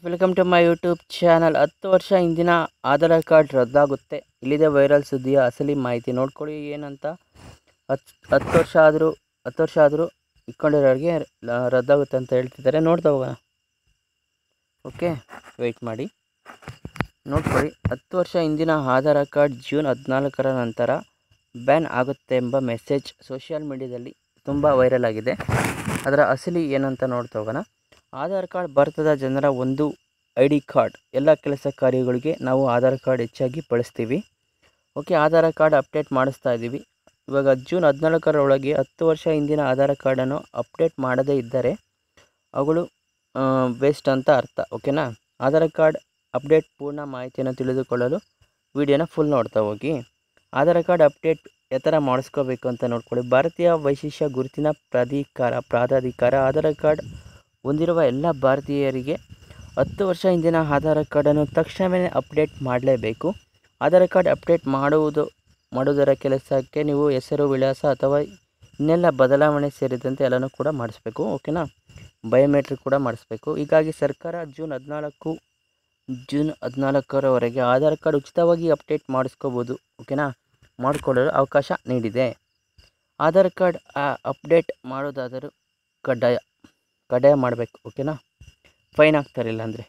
Welcome to my YouTube channel. 10 ವರ್ಷ ಹಿಂದಿನ Aadhaar card ರದ್ದಾಗುತ್ತೆ. ಇಲ್ಲಿದೆ ವೈರಲ್ ಸುದ್ದಿಯ ಅಸಲಿ ಮಾಹಿತಿ ನೋಡ್ಕೊಳ್ಳಿ ಏನಂತ. 10 ವರ್ಷ ಆದರೂ ಇಟ್ಕೊಂಡಿರೋರಿಗೆ ರದ್ದಾಗುತ್ತೆ ಅಂತ ಹೇಳ್ತಿದ್ದಾರೆ. ನೋಡ್ತಾ ಹೋಗೋಣ. ಓಕೆ, ವೆಯ್ಟ್ ಮಾಡಿ, ನೋಡ್ಕೊಳ್ಳಿ. 10 ವರ್ಷ ಹಿಂದಿನ ಆಧಾರ್ ಕಾರ್ಡ್ ಜೂನ್ 14ರ ನಂತರ ಬ್ಯಾನ್ ಆಗುತ್ತೆ ಎಂಬ ಮೆಸೇಜ್ ಸೋಷಿಯಲ್ ಮೀಡಿಯಾದಲ್ಲಿ ತುಂಬ ವೈರಲ್ ಆಗಿದೆ. ಅದರ ಅಸಲಿ ಏನಂತ ನೋಡ್ತಾ ಹೋಗೋಣ. ಆಧಾರ್ ಕಾರ್ಡ್ ಭಾರತದ ಜನರ ಒಂದು ID ಕಾರ್ಡ್. ಎಲ್ಲ ಕೆಲಸ ಕಾರ್ಯಗಳಿಗೆ ನಾವು ಆಧಾರ್ ಕಾರ್ಡ್ ಹೆಚ್ಚಾಗಿ ಬಳಸ್ತೀವಿ. ಓಕೆ, ಆಧಾರ್ ಕಾರ್ಡ್ ಅಪ್ಡೇಟ್ ಮಾಡಿಸ್ತಾ ಇದ್ದೀವಿ. ಇವಾಗ ಜೂನ್ 14ರೊಳಗೆ 10 ವರ್ಷ ಹಿಂದಿನ ಆಧಾರ್ ಕಾರ್ಡನ್ನು ಅಪ್ಡೇಟ್ ಮಾಡದೇ ಇದ್ದರೆ ಅವುಗಳು ವೇಸ್ಟ್ ಅಂತ ಅರ್ಥ. ಓಕೆನಾ. ಆಧಾರ್ ಕಾರ್ಡ್ ಅಪ್ಡೇಟ್ ಪೂರ್ಣ ಮಾಹಿತಿಯನ್ನು ತಿಳಿದುಕೊಳ್ಳಲು ವಿಡಿಯೋನ ಫುಲ್ ನೋಡ್ತಾ ಹೋಗಿ. ಆಧಾರ್ ಕಾರ್ಡ್ ಅಪ್ಡೇಟ್ ಯಾವ ಥರ ಮಾಡಿಸ್ಕೋಬೇಕು ಅಂತ ನೋಡ್ಕೊಳ್ಳಿ. ಭಾರತೀಯ ವೈಶಿಷ್ಟ್ಯ ಗುರುತಿನ ಪ್ರಾಧಿಕಾರ ಆಧಾರ್ ಕಾರ್ಡ್ ಹೊಂದಿರುವ ಎಲ್ಲ ಭಾರತೀಯರಿಗೆ 10 ವರ್ಷ ಹಿಂದಿನ ಆಧಾರ್ ಕಾರ್ಡನ್ನು ತಕ್ಷಣವೇ ಅಪ್ಡೇಟ್ ಮಾಡಲೇಬೇಕು. ಆಧಾರ್ ಕಾರ್ಡ್ ಅಪ್ಡೇಟ್ ಮಾಡುವುದರ ಕೆಲಸಕ್ಕೆ ನೀವು ಹೆಸರು, ವಿಳಾಸ ಅಥವಾ ಇನ್ನೆಲ್ಲ ಬದಲಾವಣೆ ಸೇರಿದಂತೆ ಎಲ್ಲನೂ ಕೂಡ ಮಾಡಿಸ್ಬೇಕು. ಓಕೆನಾ. ಬಯೋಮೆಟ್ರಿಕ್ ಕೂಡ ಮಾಡಿಸ್ಬೇಕು. ಹೀಗಾಗಿ ಸರ್ಕಾರ ಜೂನ್ 14ರವರೆಗೆ ಆಧಾರ್ ಕಾರ್ಡ್ ಉಚಿತವಾಗಿ ಅಪ್ಡೇಟ್ ಮಾಡಿಸ್ಕೋಬೋದು. ಓಕೆನಾ, ಮಾಡಿಕೊಳ್ಳಲು ಅವಕಾಶ ನೀಡಿದೆ. ಆಧಾರ್ ಕಾರ್ಡ್ ಅಪ್ಡೇಟ್ ಮಾಡೋದಾದರೂ ಕಡ್ಡಾಯ ಮಾಡಬೇಕು. ಓಕೆನಾ, ಫೈನ್ ಆಗ್ತಾರಿಲ್ಲ ಅಂದರೆ.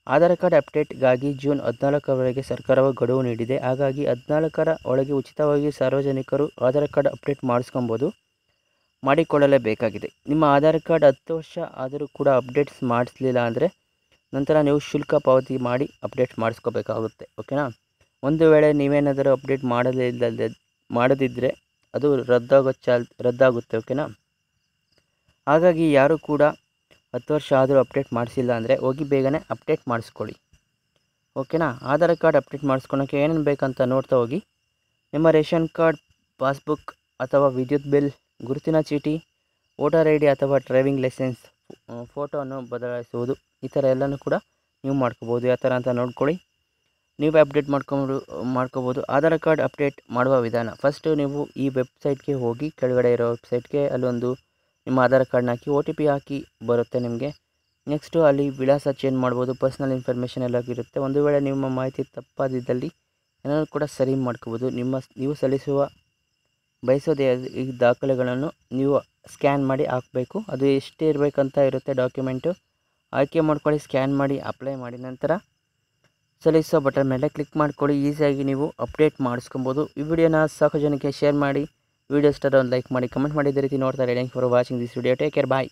ಆಧಾರ್ ಕಾರ್ಡ್ ಅಪ್ಡೇಟ್ಗಾಗಿ ಜೂನ್ 14ರವರೆಗೆ ಸರ್ಕಾರವು ಗಡುವು ನೀಡಿದೆ. ಹಾಗಾಗಿ 14ರ ಒಳಗೆ ಉಚಿತವಾಗಿ ಸಾರ್ವಜನಿಕರು ಆಧಾರ್ ಕಾರ್ಡ್ ಅಪ್ಡೇಟ್ ಮಾಡಿಕೊಳ್ಳಲೇಬೇಕಾಗಿದೆ. ನಿಮ್ಮ ಆಧಾರ್ ಕಾರ್ಡ್ 10 ವರ್ಷ ಆದರೂ ಕೂಡ ಅಪ್ಡೇಟ್ಸ್ ಮಾಡಿಸಲಿಲ್ಲ ಅಂದರೆ ನಂತರ ನೀವು ಶುಲ್ಕ ಪಾವತಿ ಮಾಡಿ ಅಪ್ಡೇಟ್ ಮಾಡಿಸ್ಕೋಬೇಕಾಗುತ್ತೆ. ಓಕೆನಾ. ಒಂದು ವೇಳೆ ನೀವೇನಾದರೂ ಅಪ್ಡೇಟ್ ಮಾಡದಿದ್ದರೆ ಅದು ರದ್ದಾಗುತ್ತೆ. ಓಕೆನಾ. ಹಾಗಾಗಿ ಯಾರು ಕೂಡ 10 ವರ್ಷ ಆದರೂ ಅಪ್ಡೇಟ್ ಮಾಡಿಸಿಲ್ಲ ಅಂದರೆ ಹೋಗಿ ಬೇಗನೆ ಅಪ್ಡೇಟ್ ಮಾಡಿಸ್ಕೊಳ್ಳಿ. ಓಕೆನಾ. ಆಧಾರ್ ಕಾರ್ಡ್ ಅಪ್ಡೇಟ್ ಮಾಡಿಸ್ಕೊಳೋಕ್ಕೆ ಏನೇನು ಬೇಕಂತ ನೋಡ್ತಾ ಹೋಗಿ. ನಿಮ್ಮ ರೇಷನ್ ಕಾರ್ಡ್, ಪಾಸ್ಬುಕ್ ಅಥವಾ ವಿದ್ಯುತ್ ಬಿಲ್, ಗುರುತಿನ ಚೀಟಿ, ವೋಟರ್ ID ಅಥವಾ ಡ್ರೈವಿಂಗ್ ಲೈಸೆನ್ಸ್, ಫೋಟೋವನ್ನು ಬದಲಾಯಿಸುವುದು, ಈ ಥರ ಎಲ್ಲನೂ ಕೂಡ ನೀವು ಮಾಡ್ಕೋಬೋದು. ಯಾವ ಥರ ಅಂತ ನೋಡ್ಕೊಳ್ಳಿ. ನೀವೇ ಅಪ್ಡೇಟ್ ಮಾಡ್ಕೋಬೋದು. ಆಧಾರ್ ಕಾರ್ಡ್ ಅಪ್ಡೇಟ್ ಮಾಡುವ ವಿಧಾನ. ಫಸ್ಟು ನೀವು ಈ ವೆಬ್ಸೈಟ್ಗೆ ಹೋಗಿ, ಕೆಳಗಡೆ ಇರೋ ವೆಬ್ಸೈಟ್ಗೆ ಅಲ್ಲೊಂದು ನಿಮ್ಮ ಆಧಾರ್ ಕಾರ್ಡ್ನ ಹಾಕಿ OTP ಹಾಕಿ ಬರುತ್ತೆ ನಿಮಗೆ. ನೆಕ್ಸ್ಟು ಅಲ್ಲಿ ವಿಳಾಸ ಚೇಂಜ್ ಮಾಡ್ಬೋದು. ಪರ್ಸ್ನಲ್ ಇನ್ಫಾರ್ಮೇಷನ್ ಎಲ್ಲ ಇರುತ್ತೆ. ಒಂದು ವೇಳೆ ನಿಮ್ಮ ಮಾಹಿತಿ ತಪ್ಪಾದಿದ್ದಲ್ಲಿ ಏನಾದರೂ ಕೂಡ ಸರಿ ಮಾಡ್ಕೋಬೋದು. ನೀವು ಬಯಸೋದೇ ಈ ದಾಖಲೆಗಳನ್ನು ನೀವು ಸ್ಕ್ಯಾನ್ ಮಾಡಿ ಹಾಕಬೇಕು. ಅದು ಎಷ್ಟೇ ಇರಬೇಕಂತ ಇರುತ್ತೆ ಡಾಕ್ಯುಮೆಂಟು. ಆಯ್ಕೆ ಮಾಡ್ಕೊಳ್ಳಿ, ಸ್ಕ್ಯಾನ್ ಮಾಡಿ ಅಪ್ಲೈ ಮಾಡಿ, ನಂತರ ಸಲ್ಲಿಸೋ ಬಟನ್ ಮೇಲೆ ಕ್ಲಿಕ್ ಮಾಡ್ಕೊಳ್ಳಿ. ಈಸಿಯಾಗಿ ನೀವು ಅಪ್ಡೇಟ್ ಮಾಡಿಸ್ಕೊಬೋದು. ಈ ವಿಡಿಯೋನ ಸಾಕು ಜನಕ್ಕೆ ಶೇರ್ ಮಾಡಿ. ವಿಡಿಯೋ ಇಷ್ಟ ಒಂದು ಲೈಕ್ ಮಾಡಿ, ಕಮೆಂಟ್ ಮಾಡಿ. ಇದೇ ರೀತಿ ನೋಡ್ತಾರೆ. Thank for watching this video. Take care, bye.